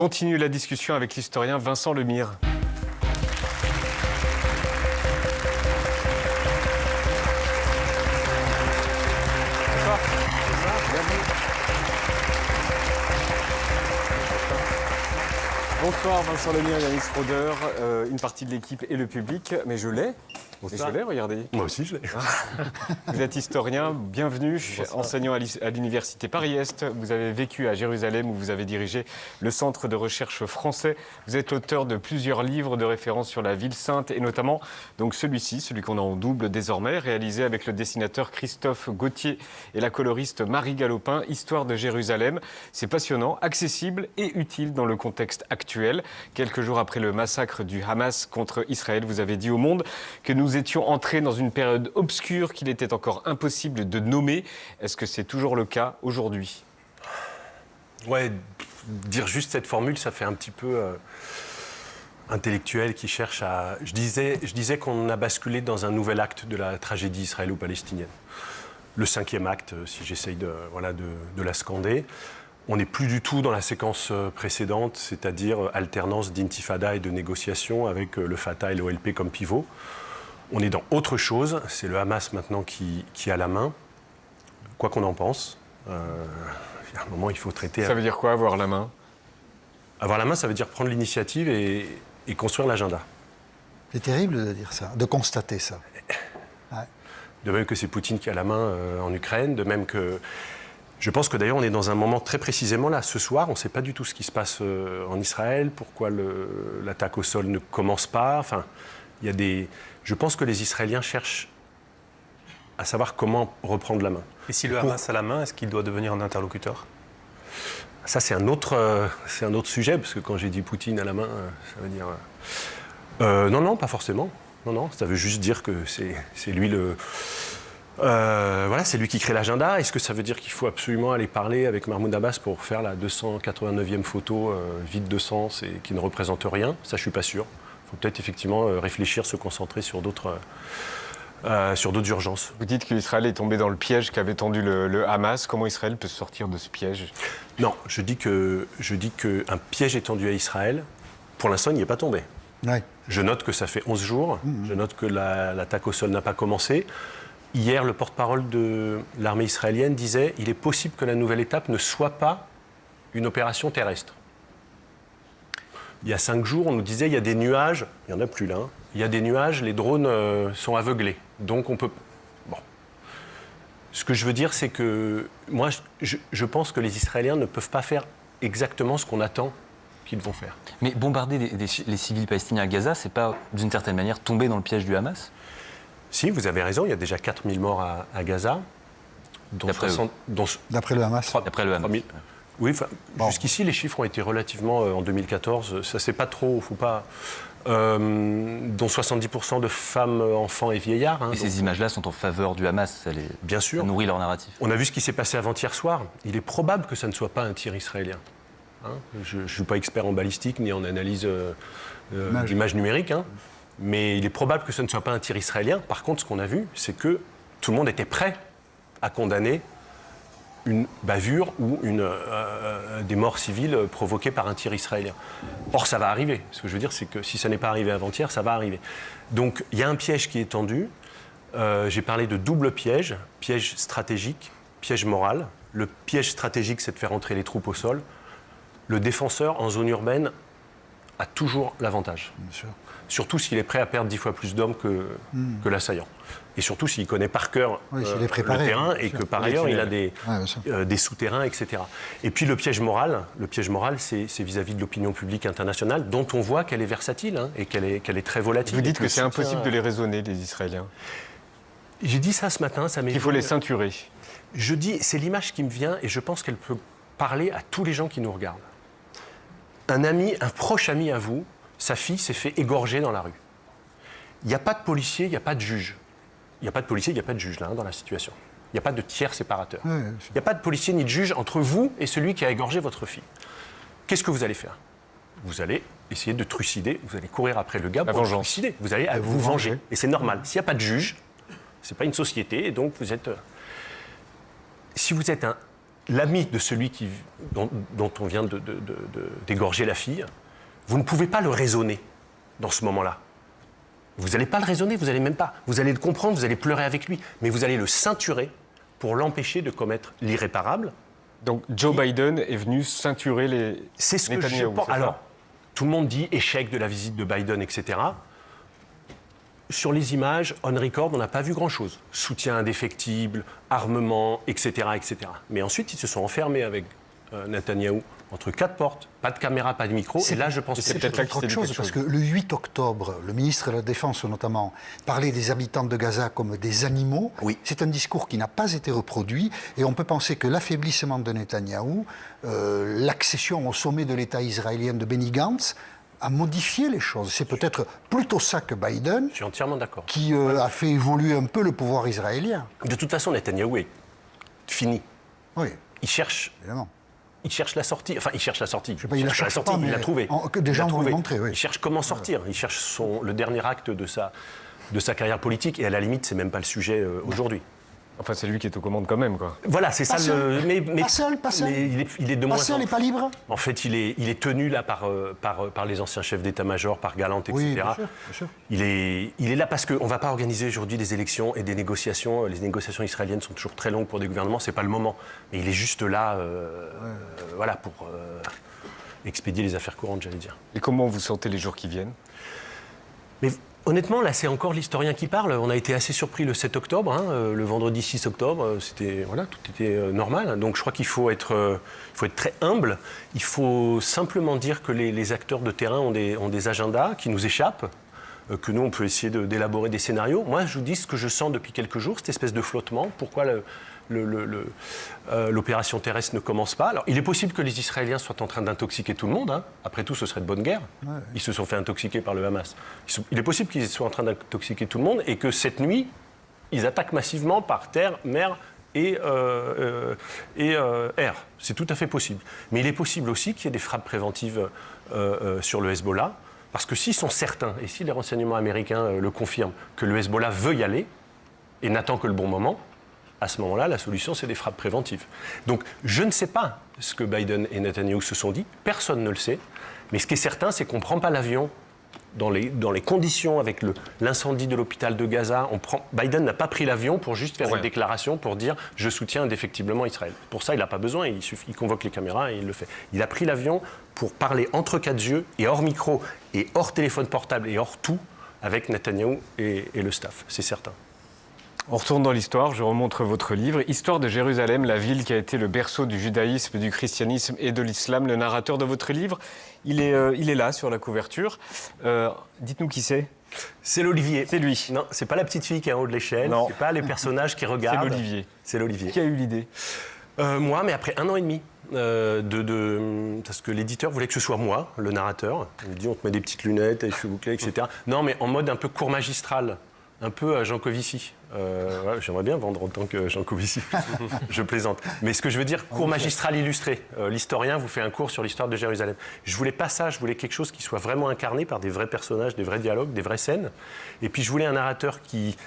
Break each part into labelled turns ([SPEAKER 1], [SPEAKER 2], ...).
[SPEAKER 1] Continue la discussion avec l'historien Vincent Lemire. Bonsoir Vincent Lemire, Yannis Roder, une partie de l'équipe et le public, mais je l'ai. Regardez.
[SPEAKER 2] Moi aussi, je l'ai.
[SPEAKER 1] Vous êtes historien, bienvenue, enseignant à l'université Paris-Est. Vous avez vécu à Jérusalem où vous avez dirigé le centre de recherche français. Vous êtes l'auteur de plusieurs livres de référence sur la ville sainte et notamment donc celui-ci, celui qu'on a en double désormais, réalisé avec le dessinateur Christophe Gauthier et la coloriste Marie Galopin, Histoire de Jérusalem. C'est passionnant, accessible et utile dans le contexte actuel. Quelques jours après le massacre du Hamas contre Israël, vous avez dit au Monde que nous étions entrés dans une période obscure qu'il était encore impossible de nommer. Est-ce que c'est toujours le cas aujourd'hui ?
[SPEAKER 2] Ouais, dire juste cette formule, ça fait un petit peu intellectuel qui cherche à... Je disais qu'on a basculé dans un nouvel acte de la tragédie israélo-palestinienne. Le 5e acte, si j'essaye de la scander. On n'est plus du tout dans la séquence précédente, c'est-à-dire alternance d'intifada et de négociations avec le Fatah et l'OLP comme pivot. On est dans autre chose, c'est le Hamas maintenant qui a la main, quoi qu'on en pense. À un moment, il faut traiter...
[SPEAKER 1] Ça veut dire quoi, avoir la main ?
[SPEAKER 2] Avoir la main, ça veut dire prendre l'initiative et construire l'agenda.
[SPEAKER 3] C'est terrible de dire ça, de constater ça. Ouais.
[SPEAKER 2] De même que c'est Poutine qui a la main en Ukraine, de même que... Je pense que d'ailleurs, on est dans un moment très précisément là. Ce soir, on ne sait pas du tout ce qui se passe en Israël, pourquoi l'attaque au sol ne commence pas. Enfin, il y a des... Je pense que les Israéliens cherchent à savoir comment reprendre la main.
[SPEAKER 4] Et si le Hamas a la main, est-ce qu'il doit devenir un interlocuteur ?
[SPEAKER 2] Ça, c'est un autre sujet, parce que quand j'ai dit Poutine à la main, ça veut dire... Non, pas forcément. Non, ça veut juste dire que c'est lui le... c'est lui qui crée l'agenda. Est-ce que ça veut dire qu'il faut absolument aller parler avec Mahmoud Abbas pour faire la 289e photo vide de sens et qui ne représente rien ? Ça, je ne suis pas sûr. Il faut peut-être effectivement réfléchir, se concentrer sur d'autres urgences.
[SPEAKER 1] Vous dites qu'Israël est tombé dans le piège qu'avait tendu le Hamas. Comment Israël peut sortir de ce piège ?
[SPEAKER 2] Non, je dis qu'un piège est tendu à Israël. Pour l'instant, il n'y est pas tombé.
[SPEAKER 3] Ouais.
[SPEAKER 2] Je note que ça fait 11 jours. Je note que l'attaque au sol n'a pas commencé. Hier, le porte-parole de l'armée israélienne disait « Il est possible que la nouvelle étape ne soit pas une opération terrestre ». Il y a 5 jours, on nous disait il y a des nuages, il n'y en a plus là, hein. Il y a des nuages, les drones sont aveuglés. Donc on peut... Bon. Ce que je veux dire, c'est que moi, je pense que les Israéliens ne peuvent pas faire exactement ce qu'on attend qu'ils vont faire.
[SPEAKER 5] Mais bombarder les civils palestiniens à Gaza, c'est pas, d'une certaine manière, tomber dans le piège du Hamas ?
[SPEAKER 2] Si, vous avez raison, il y a déjà 4000 morts à Gaza.
[SPEAKER 3] D'après le Hamas.
[SPEAKER 5] D'après le Hamas.
[SPEAKER 2] 3000. Oui, jusqu'ici, les chiffres ont été relativement, en 2014, ça c'est pas trop, faut pas... dont 70% de femmes, enfants et vieillards.
[SPEAKER 5] Et ces images-là sont en faveur du Hamas,
[SPEAKER 2] bien sûr.
[SPEAKER 5] Ça nourrit leur narratif.
[SPEAKER 2] On a vu ce qui s'est passé avant-hier soir. Il est probable que ça ne soit pas un tir israélien. Je ne suis pas expert en balistique ni en analyse d'images numériques, mais il est probable que ce ne soit pas un tir israélien. Par contre, ce qu'on a vu, c'est que tout le monde était prêt à condamner une bavure ou des morts civiles provoquées par un tir israélien. Or, ça va arriver. Ce que je veux dire, c'est que si ça n'est pas arrivé avant-hier, ça va arriver. Donc, il y a un piège qui est tendu. J'ai parlé de double piège, piège stratégique, piège moral. Le piège stratégique, c'est de faire entrer les troupes au sol. Le défenseur, en zone urbaine, a toujours l'avantage.
[SPEAKER 3] Bien sûr.
[SPEAKER 2] Surtout s'il est prêt à perdre 10 fois plus d'hommes que l'assaillant. Et surtout s'il connaît par cœur le terrain et que par ailleurs il a des souterrains, etc. Et puis le piège moral, c'est vis-à-vis de l'opinion publique internationale, dont on voit qu'elle est versatile et qu'elle est très volatile.
[SPEAKER 1] Vous dites que c'est impossible de les raisonner, les Israéliens.
[SPEAKER 2] J'ai dit ça ce matin, ça m'est...
[SPEAKER 1] Il faut les ceinturer.
[SPEAKER 2] Je dis, c'est l'image qui me vient et je pense qu'elle peut parler à tous les gens qui nous regardent. Un proche ami à vous, sa fille s'est fait égorger dans la rue. Il n'y a pas de policier, il n'y a pas de juge. Il n'y a pas de policier, il n'y a pas de juge là, dans la situation. Il n'y a pas de tiers séparateur. Il n'y a pas de policier ni de juge entre vous et celui qui a égorgé votre fille. Qu'est-ce que vous allez faire ? Vous allez essayer de trucider, vous allez courir après le gars pour le trucider. Vous allez vous venger. Et c'est normal. S'il n'y a pas de juge, ce n'est pas une société, et donc vous êtes... Si vous êtes l'ami de celui dont on vient d'égorger la fille, vous ne pouvez pas le raisonner dans ce moment-là. Vous n'allez pas le raisonner, vous n'allez même pas. Vous allez le comprendre, vous allez pleurer avec lui, mais vous allez le ceinturer pour l'empêcher de commettre l'irréparable.
[SPEAKER 1] Donc Joe Biden est venu ceinturer les
[SPEAKER 2] C'est ce que je
[SPEAKER 1] Netanyahou,
[SPEAKER 2] pense.
[SPEAKER 1] c'est ça?
[SPEAKER 2] Alors, tout le monde dit échec de la visite de Biden, etc. Sur les images, on record, on n'a pas vu grand-chose. Soutien indéfectible, armement, etc., etc. Mais ensuite, ils se sont enfermés avec Netanyahou entre 4 portes, pas de caméra, pas de micro. Et là, je pense que
[SPEAKER 1] c'est peut-être là qu'il
[SPEAKER 3] autre
[SPEAKER 1] s'est dit
[SPEAKER 3] chose,
[SPEAKER 1] quelque
[SPEAKER 3] parce
[SPEAKER 1] chose.
[SPEAKER 3] que le 8 octobre, le ministre de la Défense notamment parlait des habitants de Gaza comme des animaux.
[SPEAKER 2] Oui.
[SPEAKER 3] C'est un discours qui n'a pas été reproduit et on peut penser que l'affaiblissement de Netanyahou, l'accession au sommet de l'État israélien de Benny Gantz, a modifié les choses. C'est peut-être plutôt ça que Biden
[SPEAKER 2] je suis entièrement d'accord.
[SPEAKER 3] qui a fait évoluer un peu le pouvoir israélien.
[SPEAKER 2] De toute façon, Netanyahou est fini.
[SPEAKER 3] Oui,
[SPEAKER 2] Il cherche
[SPEAKER 3] évidemment.
[SPEAKER 2] la sortie. Enfin, il cherche la sortie.
[SPEAKER 3] Je sais pas, il la cherche
[SPEAKER 2] sortie,
[SPEAKER 3] pas,
[SPEAKER 2] il
[SPEAKER 3] mais
[SPEAKER 2] l'a trouvée.
[SPEAKER 3] que des
[SPEAKER 2] Il l'a
[SPEAKER 3] gens vont le
[SPEAKER 2] trouvée.
[SPEAKER 3] montrer, oui.
[SPEAKER 2] Il cherche comment sortir. Il cherche le dernier acte de sa carrière politique. Et à la limite, c'est même pas le sujet aujourd'hui.
[SPEAKER 1] Enfin, c'est lui qui est aux commandes quand même, quoi.
[SPEAKER 2] Voilà, c'est ça
[SPEAKER 3] Pas
[SPEAKER 2] le.
[SPEAKER 3] seul. Pas seul, pas seul.
[SPEAKER 2] Mais il est de moins
[SPEAKER 3] Pas seul
[SPEAKER 2] en
[SPEAKER 3] et pas libre.
[SPEAKER 2] En fait, il est tenu là par les anciens chefs d'état-major, par Galante, etc.
[SPEAKER 3] Oui, bien sûr, bien sûr.
[SPEAKER 2] Il est là parce qu'on ne va pas organiser aujourd'hui des élections et des négociations. Les négociations israéliennes sont toujours très longues pour des gouvernements, ce n'est pas le moment. Mais il est juste là voilà, pour expédier les affaires courantes, j'allais dire.
[SPEAKER 1] Et comment vous sentez les jours qui viennent?
[SPEAKER 2] Mais honnêtement, là, c'est encore l'historien qui parle. On a été assez surpris le 7 octobre, le vendredi 6 octobre, tout était normal. Donc je crois qu'il faut être très humble. Il faut simplement dire que les acteurs de terrain ont des agendas qui nous échappent, que nous, on peut essayer d'élaborer des scénarios. Moi, je vous dis ce que je sens depuis quelques jours, cette espèce de flottement. Pourquoi l'opération terrestre ne commence pas? Alors, il est possible que les Israéliens soient en train d'intoxiquer tout le monde. Hein. Après tout, ce serait de bonne guerre. Ouais. Ils se sont fait intoxiquer par le Hamas. Il est possible qu'ils soient en train d'intoxiquer tout le monde et que cette nuit, ils attaquent massivement par terre, mer et air. C'est tout à fait possible. Mais il est possible aussi qu'il y ait des frappes préventives sur le Hezbollah. Parce que s'ils sont certains, et si les renseignements américains le confirment, que le Hezbollah veut y aller et n'attend que le bon moment, à ce moment-là, la solution, c'est des frappes préventives. Donc, je ne sais pas ce que Biden et Netanyahou se sont dit, personne ne le sait, mais ce qui est certain, c'est qu'on ne prend pas l'avion dans les conditions avec l'incendie de l'hôpital de Gaza. Biden n'a pas pris l'avion pour juste faire une déclaration pour dire « je soutiens indéfectiblement Israël ». Pour ça, il n'a pas besoin, il convoque les caméras et il le fait. Il a pris l'avion pour parler entre quatre yeux et hors micro et hors téléphone portable et hors tout avec Netanyahou et le staff, c'est certain.
[SPEAKER 1] On retourne dans l'histoire, je remontre votre livre. Histoire de Jérusalem, la ville qui a été le berceau du judaïsme, du christianisme et de l'islam. Le narrateur de votre livre, il est là sur la couverture. Dites-nous qui c'est.
[SPEAKER 2] C'est l'Olivier.
[SPEAKER 1] C'est lui.
[SPEAKER 2] Non, c'est pas la petite fille qui est en haut de l'échelle. C'est pas les personnages qui regardent.
[SPEAKER 1] C'est l'Olivier.
[SPEAKER 2] C'est l'Olivier.
[SPEAKER 1] Qui a eu l'idée?
[SPEAKER 2] Moi, mais après 1 an et demi. Parce que l'éditeur voulait que ce soit moi, le narrateur. Il me dit on te met des petites lunettes, les cheveux bouclés, etc. Non, mais en mode un peu court magistral. Un peu à Jean Covici. J'aimerais bien vendre en tant que Jean Covici. Je plaisante. Mais ce que je veux dire, cours magistral illustré. L'historien vous fait un cours sur l'histoire de Jérusalem. Je voulais pas ça, je voulais quelque chose qui soit vraiment incarné par des vrais personnages, des vrais dialogues, des vraies scènes. Et puis je voulais un narrateur qui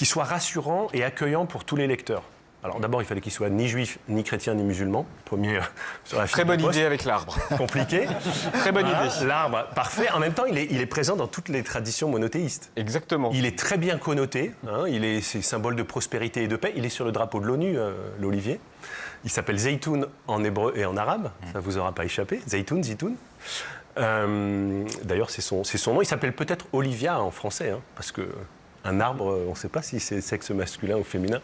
[SPEAKER 2] soit rassurant et accueillant pour tous les lecteurs. Alors d'abord, il fallait qu'il soit ni juif, ni chrétien, ni musulman. Premier sur la fiche.
[SPEAKER 1] Très bonne idée avec l'arbre.
[SPEAKER 2] Compliqué.
[SPEAKER 1] Très bonne idée.
[SPEAKER 2] L'arbre, parfait. En même temps, il est présent dans toutes les traditions monothéistes.
[SPEAKER 1] Exactement.
[SPEAKER 2] Il est très bien connoté. Hein, c'est symbole de prospérité et de paix. Il est sur le drapeau de l'ONU, l'Olivier. Il s'appelle Zeytoun en hébreu et en arabe. Ça ne vous aura pas échappé. Zeytoun, Zitoun. D'ailleurs, c'est son nom. Il s'appelle peut-être Olivia en français, hein, parce qu'un arbre, on ne sait pas si c'est sexe masculin ou féminin.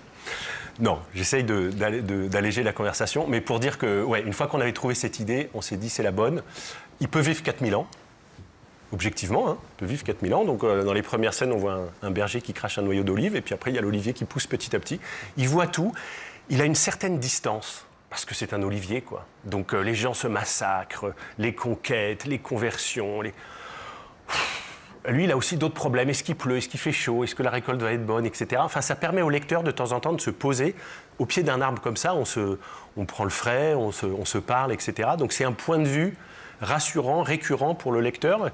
[SPEAKER 2] Non, j'essaye d'alléger la conversation, mais pour dire que, une fois qu'on avait trouvé cette idée, on s'est dit c'est la bonne. Il peut vivre 4000 ans, objectivement, hein, il peut vivre 4000 ans. Donc dans les premières scènes, on voit un berger qui crache un noyau d'olive, et puis après il y a l'olivier qui pousse petit à petit. Il voit tout, il a une certaine distance, parce que c'est un olivier, quoi. Donc les gens se massacrent, les conquêtes, les conversions, Lui, il a aussi d'autres problèmes. Est-ce qu'il pleut? Est-ce qu'il fait chaud? Est-ce que la récolte va être bonne, etc. Enfin, ça permet au lecteur de temps en temps de se poser au pied d'un arbre comme ça. On prend le frais, on se parle, etc. Donc c'est un point de vue rassurant, récurrent pour le lecteur.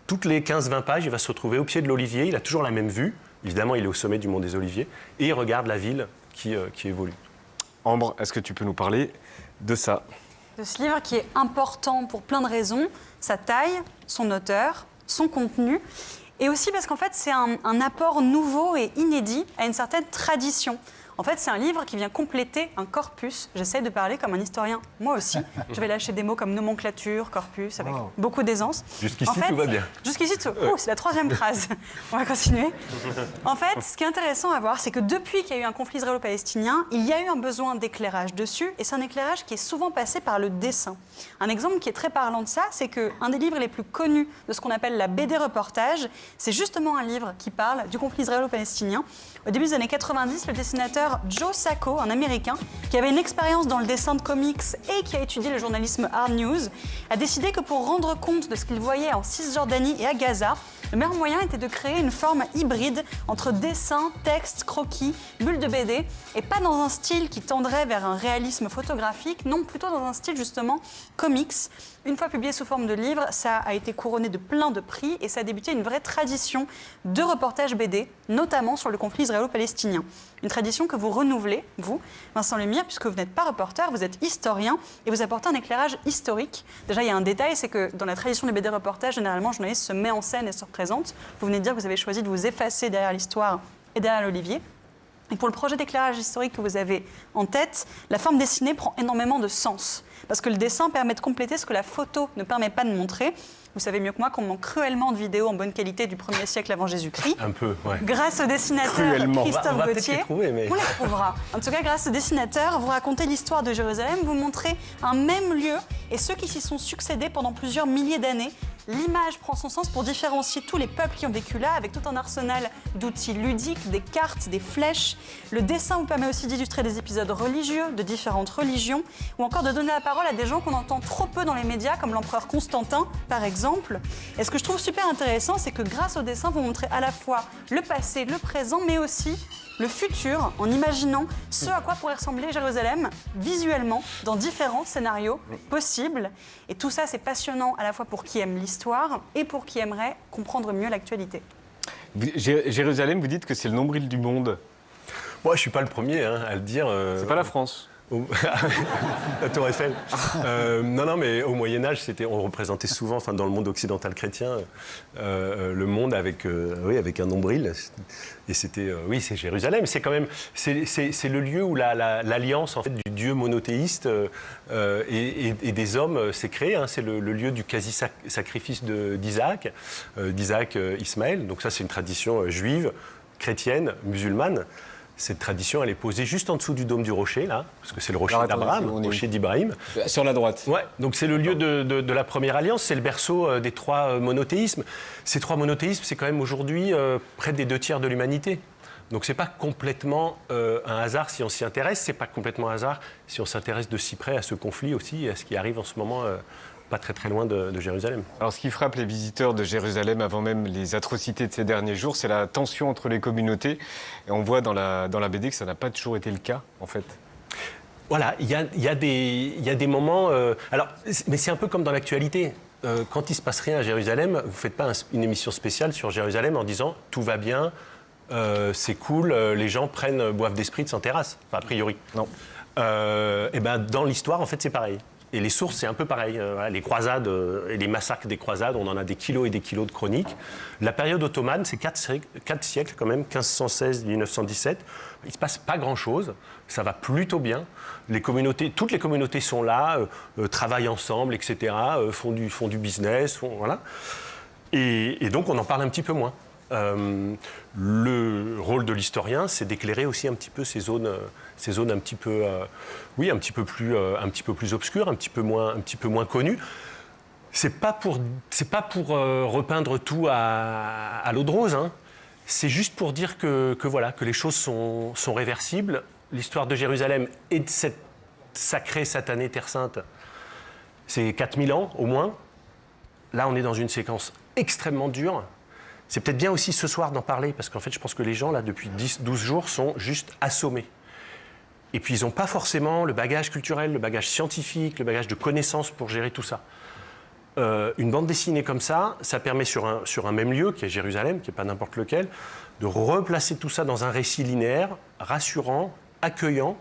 [SPEAKER 2] Toutes les 15-20 pages, il va se retrouver au pied de l'olivier. Il a toujours la même vue. Évidemment, il est au sommet du mont des Oliviers. Et il regarde la ville qui évolue.
[SPEAKER 1] Ambre, est-ce que tu peux nous parler de ça?
[SPEAKER 6] De ce livre qui est important pour plein de raisons, sa taille, son auteur, son contenu, et aussi parce qu'en fait c'est un apport nouveau et inédit à une certaine tradition. En fait, c'est un livre qui vient compléter un corpus. J'essaie de parler comme un historien, moi aussi. Je vais lâcher des mots comme nomenclature, corpus, avec beaucoup d'aisance.
[SPEAKER 2] Jusqu'ici,
[SPEAKER 6] En fait,
[SPEAKER 2] tout va bien.
[SPEAKER 6] Jusqu'ici, tout. Oh, c'est la 3e phrase. On va continuer. En fait, ce qui est intéressant à voir, c'est que depuis qu'il y a eu un conflit israélo-palestinien, il y a eu un besoin d'éclairage dessus, et c'est un éclairage qui est souvent passé par le dessin. Un exemple qui est très parlant de ça, c'est qu'un des livres les plus connus de ce qu'on appelle la BD reportage, c'est justement un livre qui parle du conflit israélo-palestinien. Au début des années 90, le dessinateur Joe Sacco, un Américain, qui avait une expérience dans le dessin de comics et qui a étudié le journalisme hard news, a décidé que pour rendre compte de ce qu'il voyait en Cisjordanie et à Gaza, le meilleur moyen était de créer une forme hybride entre dessin, texte, croquis, bulles de BD, et pas dans un style qui tendrait vers un réalisme photographique, non, plutôt dans un style justement comics. Une fois publié sous forme de livre, ça a été couronné de plein de prix et ça a débuté une vraie tradition de reportage BD, notamment sur le conflit israélo-palestinien. Une tradition que vous renouvelez, vous, Vincent Lemire, puisque vous n'êtes pas reporter, vous êtes historien et vous apportez un éclairage historique. Déjà, il y a un détail, c'est que dans la tradition du BD reportage, généralement, le journaliste se met en scène et se représente. Vous venez de dire que vous avez choisi de vous effacer derrière l'histoire et derrière l'olivier. Et pour le projet d'éclairage historique que vous avez en tête, la forme dessinée prend énormément de sens. Parce que le dessin permet de compléter ce que la photo ne permet pas de montrer. Vous savez mieux que moi qu'on manque cruellement de vidéos en bonne qualité du 1er siècle avant Jésus-Christ.
[SPEAKER 2] Un peu, ouais.
[SPEAKER 6] Grâce au dessinateur Christophe
[SPEAKER 2] on va peut-être
[SPEAKER 6] Gauthier,
[SPEAKER 2] les trouver, mais...
[SPEAKER 6] on les trouvera. En tout cas, grâce au dessinateur, vous racontez l'histoire de Jérusalem, vous montrez un même lieu et ceux qui s'y sont succédés pendant plusieurs milliers d'années. L'image prend son sens pour différencier tous les peuples qui ont vécu là, avec tout un arsenal d'outils ludiques, des cartes, des flèches. Le dessin vous permet aussi d'illustrer des épisodes religieux de différentes religions, ou encore de donner la parole à des gens qu'on entend trop peu dans les médias, comme l'empereur Constantin, par exemple. Et ce que je trouve super intéressant, c'est que grâce au dessin, vous montrez à la fois le passé, le présent, mais aussi le futur, en imaginant ce à quoi pourrait ressembler Jérusalem visuellement dans différents scénarios possibles. Et tout ça, c'est passionnant à la fois pour qui aime l'histoire et pour qui aimerait comprendre mieux l'actualité.
[SPEAKER 1] Jérusalem, vous dites que c'est le nombril du monde.
[SPEAKER 2] Moi, je ne suis pas le premier à le dire.
[SPEAKER 1] C'est pas la France.
[SPEAKER 2] La Tour Eiffel. Non, mais au Moyen-Âge, on représentait souvent, enfin, dans le monde occidental chrétien, le monde avec un nombril. Et c'était, c'est Jérusalem. C'est quand même, c'est le lieu où l'alliance en fait, du Dieu monothéiste et des hommes s'est créée. Hein. C'est le lieu du quasi-sacrifice d'Isaac, Ismaël. Donc ça, c'est une tradition juive, chrétienne, musulmane. Cette tradition, elle est posée juste en dessous du dôme du rocher, là, parce que c'est le rocher d'Abraham, le rocher d'Ibrahim.
[SPEAKER 1] Sur la droite.
[SPEAKER 2] Ouais, donc c'est le lieu de la première alliance, c'est le berceau des 3 monothéismes. Ces 3 monothéismes, c'est quand même aujourd'hui près des 2 tiers de l'humanité. Donc c'est pas complètement un hasard si on s'y intéresse, c'est pas complètement un hasard si on s'intéresse de si près à ce conflit aussi, à ce qui arrive en ce moment pas très très loin de Jérusalem.
[SPEAKER 1] Alors ce qui frappe les visiteurs de Jérusalem avant même les atrocités de ces derniers jours, c'est la tension entre les communautés. Et on voit dans la BD que ça n'a pas toujours été le cas, en fait.
[SPEAKER 2] Voilà, il y a des moments... mais c'est un peu comme dans l'actualité. Quand il ne se passe rien à Jérusalem, vous ne faites pas une émission spéciale sur Jérusalem en disant « tout va bien, c'est cool, les gens boivent des spritz en terrasse ». Enfin, a priori.
[SPEAKER 1] Non.
[SPEAKER 2] Et ben, dans l'histoire, en fait, c'est pareil. Et les sources, c'est un peu pareil. Les croisades et les massacres des croisades, on en a des kilos et des kilos de chroniques. La période ottomane, c'est 4 siècles quand même, 1516-1917. Il ne se passe pas grand-chose. Ça va plutôt bien. Toutes les communautés sont là, travaillent ensemble, etc., font du business. Voilà. Et donc, on en parle un petit peu moins. Le rôle de l'historien, c'est d'éclairer aussi un petit peu ces zones un petit peu, un petit peu plus obscures, un petit peu moins connues. C'est pas pour repeindre tout à l'eau de rose. Hein. C'est juste pour dire que les choses sont réversibles. L'histoire de Jérusalem et de cette sacrée satanée Terre Sainte, c'est 4000 ans au moins. Là, on est dans une séquence extrêmement dure. C'est peut-être bien aussi ce soir d'en parler, parce qu'en fait, je pense que les gens, là, depuis 10-12 jours, sont juste assommés. Et puis, ils n'ont pas forcément le bagage culturel, le bagage scientifique, le bagage de connaissances pour gérer tout ça. Une bande dessinée comme ça permet sur un même lieu, qui est Jérusalem, qui n'est pas n'importe lequel, de replacer tout ça dans un récit linéaire, rassurant, accueillant,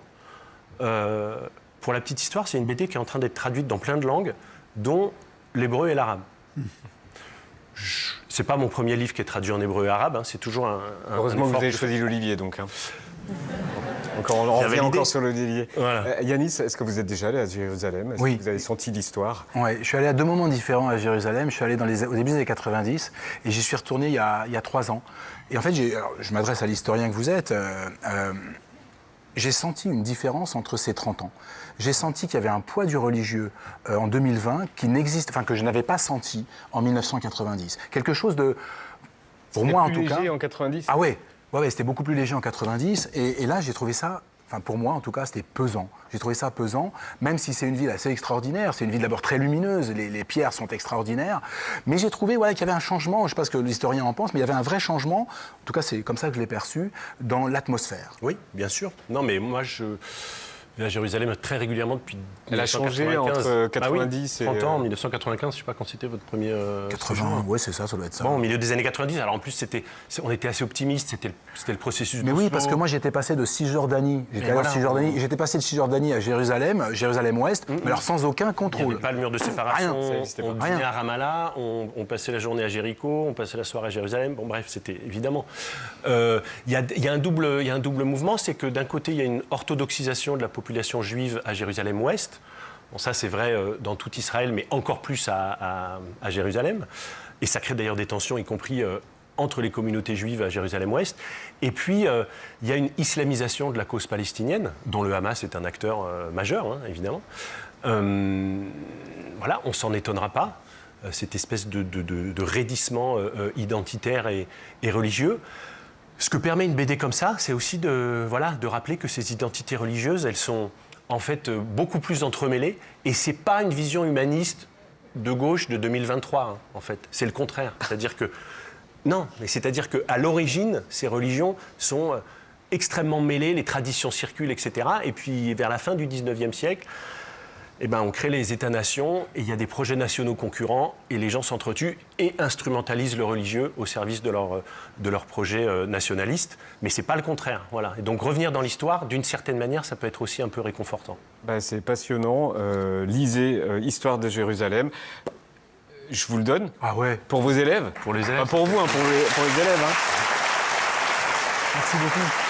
[SPEAKER 2] Pour la petite histoire, c'est une BD qui est en train d'être traduite dans plein de langues, dont l'hébreu et l'arabe. C'est pas mon premier livre qui est traduit en hébreu et arabe, c'est toujours un
[SPEAKER 1] Heureusement que vous
[SPEAKER 2] effort
[SPEAKER 1] avez choisi l'Olivier, donc. On
[SPEAKER 2] J'avais
[SPEAKER 1] revient
[SPEAKER 2] l'idée.
[SPEAKER 1] encore sur l'Olivier.
[SPEAKER 2] Voilà.
[SPEAKER 1] Yanis, est-ce que vous êtes déjà allé à Jérusalem? Est-ce
[SPEAKER 7] Oui.
[SPEAKER 1] que vous avez senti l'histoire?
[SPEAKER 7] Ouais, je suis allé à deux moments différents à Jérusalem. Je suis allé au début des années 90 et j'y suis retourné il y a 3 ans. Et en fait, je m'adresse à l'historien que vous êtes. J'ai senti une différence entre ces 30 ans. J'ai senti qu'il y avait un poids du religieux en 2020 que je n'avais pas senti en 1990. Quelque chose de, pour moi en tout cas.
[SPEAKER 1] Léger en 90.
[SPEAKER 7] Ah ouais, c'était beaucoup plus léger en 90. Et là, j'ai trouvé ça. Enfin, pour moi, en tout cas, c'était pesant. J'ai trouvé ça pesant, même si c'est une ville assez extraordinaire. C'est une ville d'abord très lumineuse, les pierres sont extraordinaires. Mais j'ai trouvé qu'il y avait un changement, je ne sais pas ce que l'historien en pense, mais il y avait un vrai changement, en tout cas c'est comme ça que je l'ai perçu, dans l'atmosphère.
[SPEAKER 2] Oui, bien sûr. Non, mais moi, je vais à Jérusalem très régulièrement depuis
[SPEAKER 1] Elle a
[SPEAKER 2] 1995.
[SPEAKER 1] changé entre
[SPEAKER 2] Ah oui,
[SPEAKER 1] 90 et
[SPEAKER 2] 30 ans, en 1995, je ne sais pas quand c'était votre premier...
[SPEAKER 7] 80, ouais, c'est ça doit être ça.
[SPEAKER 2] Bon, au milieu des années 90, alors en plus, on était assez optimiste, c'était le processus
[SPEAKER 7] Mais
[SPEAKER 2] d'Oslo.
[SPEAKER 7] oui, parce que moi j'étais passé de Cisjordanie, j'étais passé de Cisjordanie à Jérusalem-Ouest, mais alors sans aucun
[SPEAKER 2] Il n'y
[SPEAKER 7] contrôle.
[SPEAKER 2] avait pas le mur de séparation,
[SPEAKER 7] Rien.
[SPEAKER 2] on dînait à Ramallah, on passait la journée à Jéricho, on passait la soirée à Jérusalem. Bon, bref, c'était évidemment. Il y a un double mouvement, c'est que d'un côté, il y a une orthodoxisation de la population juive à Jérusalem-Ouest. Bon, ça, c'est vrai dans tout Israël, mais encore plus à Jérusalem. Et ça crée d'ailleurs des tensions, y compris entre les communautés juives à Jérusalem-Ouest. Et puis, il y a une islamisation de la cause palestinienne, dont le Hamas est un acteur majeur, évidemment. Voilà, on s'en étonnera pas, cette espèce de raidissement identitaire et religieux. Ce que permet une BD comme ça, c'est aussi de rappeler que ces identités religieuses, elles sont en fait beaucoup plus entremêlées. Et c'est pas une vision humaniste de gauche de 2023, en fait. C'est le contraire. C'est-à-dire qu'à l'origine, ces religions sont extrêmement mêlées, les traditions circulent, etc. Et puis, vers la fin du 19e siècle, on crée les États-nations et il y a des projets nationaux concurrents et les gens s'entretuent et instrumentalisent le religieux au service de leur projet nationaliste. Mais ce n'est pas le contraire. Voilà. Et donc revenir dans l'histoire, d'une certaine manière, ça peut être aussi un peu réconfortant.
[SPEAKER 1] C'est passionnant. Lisez Histoire de Jérusalem. Je vous le donne.
[SPEAKER 7] Ah ouais.
[SPEAKER 1] Pour vos élèves.
[SPEAKER 2] Pour les élèves.
[SPEAKER 1] Pour vous, pour les élèves.
[SPEAKER 7] Merci beaucoup.